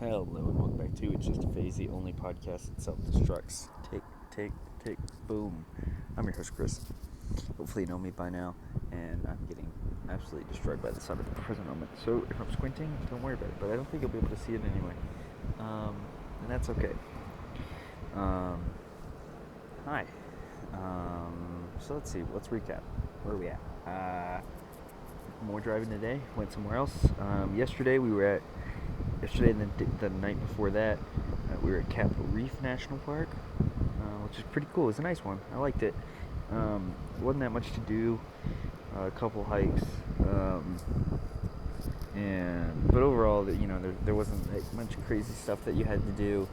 Hello and welcome back to It's Just a Phase, the only podcast that self-destructs. Take, boom. I'm your host, Chris. Hopefully you know me by now, and I'm getting absolutely destroyed by the sun at the present moment. So if I'm squinting, don't worry about it, but I don't think you'll be able to see it anyway. And that's okay. Hi. So let's see, let's recap. Where are we at? More driving today, went somewhere else. Yesterday and the night before that, we were at Capitol Reef National Park, which is pretty cool. It was a nice one. I liked it. Wasn't that much to do. A couple hikes, but overall, there wasn't like much crazy stuff that you had to do,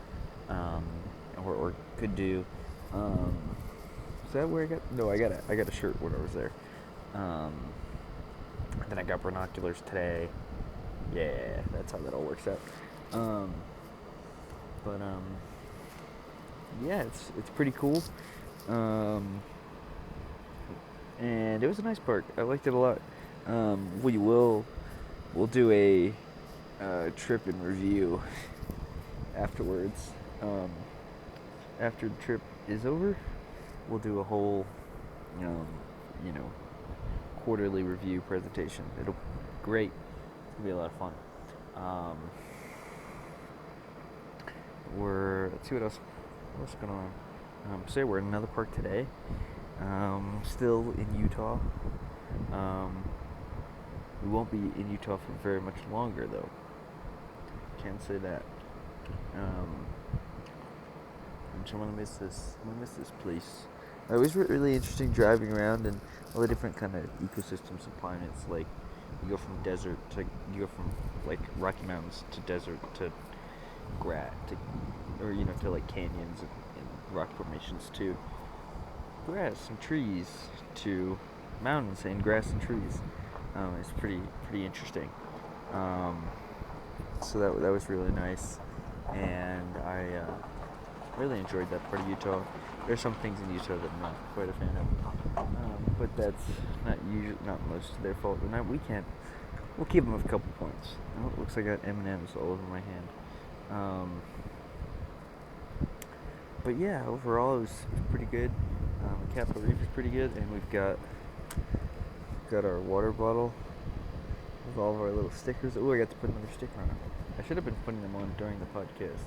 or could do. Is that where I got? No, I got a shirt when I was there. Then I got binoculars today. Yeah, that's how that all works out. Yeah, it's pretty cool. And it was a nice park. I liked it a lot. We'll do a trip and review afterwards. After the trip is over, we'll do a whole, quarterly review presentation. It'll be great. It'll be a lot of fun. Let's see what's going on. So we're in another park today. Still in Utah. We won't be in Utah for very much longer, though. Can't say that. I'm gonna miss this. I'm gonna miss this place. It was really interesting driving around and all the different kind of ecosystems and climates. Like you go from like Rocky Mountains to desert to to like canyons and rock formations to grass and trees to mountains and grass and trees. It's pretty interesting. So that was really nice, and I really enjoyed that part of Utah. There's some things in Utah that I'm not quite a fan of, but that's not most of their fault. We'll keep them a couple points. Oh, it looks like I got M&Ms all over my hand. But yeah, overall it was pretty good. Capitol Reef is pretty good, and we've got our water bottle with all of our little stickers. Oh, I got to put another sticker on it. I should have been putting them on during the podcast.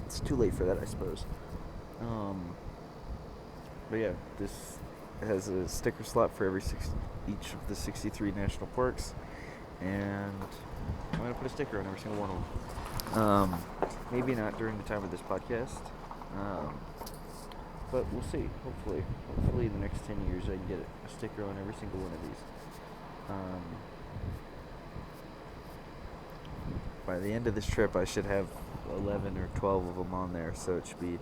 It's too late for that, I suppose. But yeah, this has a sticker slot for each of the 63 national parks, and I'm going to put a sticker on every single one of them. Maybe not during the time of this podcast, but we'll see. Hopefully in the next 10 years I can get a sticker on every single one of these. By the end of this trip I should have 11 or 12 of them on there, so it should be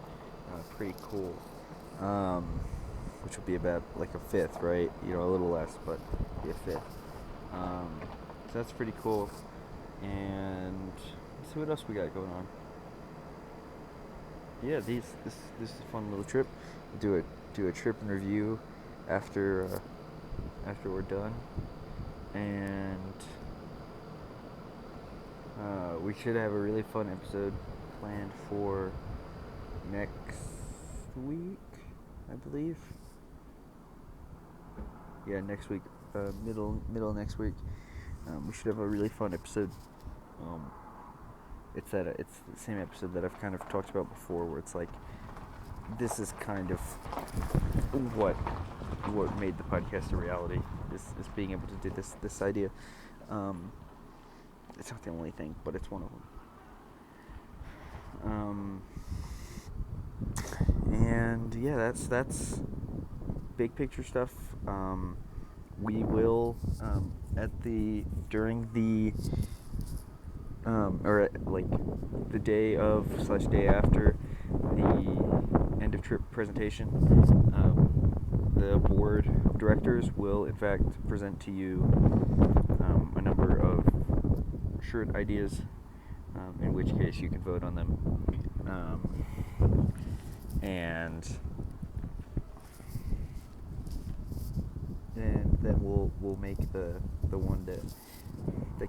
pretty cool. Which would be about like a fifth, right? A little less, but be a fifth. So that's pretty cool. And let's see what else we got going on. Yeah, this is a fun little trip. Do a trip and review after we're done, and we should have a really fun episode planned for next week, I believe. Yeah, next week, middle next week. We should have a really fun episode. It's the same episode that I've kind of talked about before, where it's like this is kind of what made the podcast a reality. Is being able to do this idea. It's not the only thing, but it's one of them. And yeah, that's big picture stuff. We will during the or at, like the day of / day after the end of trip presentation, the board of directors will in fact present to you a number of shirt ideas, in which case you can vote on them, and then we'll make the one that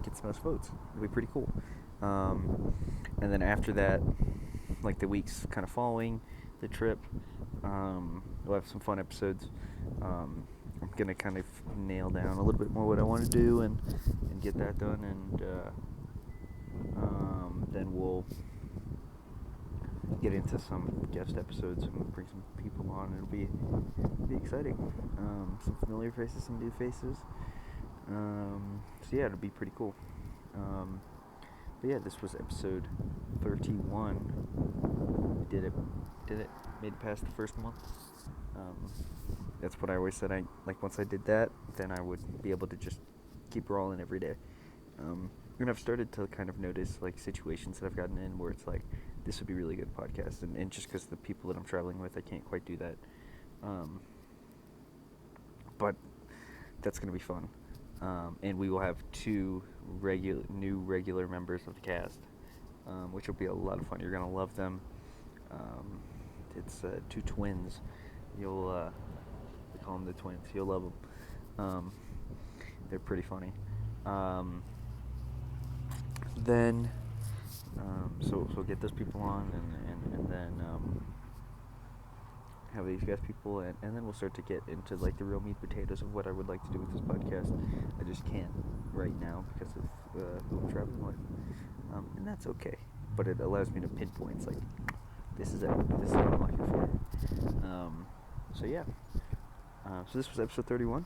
gets the most votes. It'll be pretty cool. And then after that, like the weeks kind of following the trip, we'll have some fun episodes. I'm gonna kind of nail down a little bit more what I want to do and get that done, and then we'll get into some guest episodes and bring some people on. It'll be exciting. Some familiar faces, some new faces. So yeah, it'll be pretty cool. But yeah, this was episode 31. We did it. Made it past the first month. That's what I always said. Once I did that, then I would be able to just keep rolling every day. And I've started to kind of notice like situations that I've gotten in where it's like, this would be really good podcast, and just because the people that I'm traveling with, I can't quite do that. But that's gonna be fun. And we will have two new regular members of the cast, which will be a lot of fun. You're gonna love them. It's two twins. You'll we call them the twins. You'll love them. They're pretty funny. Then so get those people on, and then have these guest people, and then we'll start to get into like the real meat potatoes of what I would like to do with this podcast. I just can't right now because of who I'm traveling with, and that's okay. But it allows me to pinpoint. It's like, this is it. This is what I'm looking for. So yeah. So this was episode 31,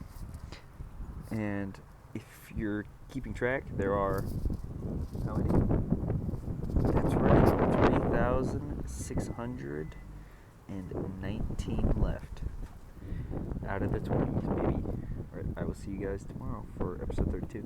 and if you're keeping track, there are how many? That's right, 3,619 left out of the 20s, baby. Alright, I will see you guys tomorrow for episode 32.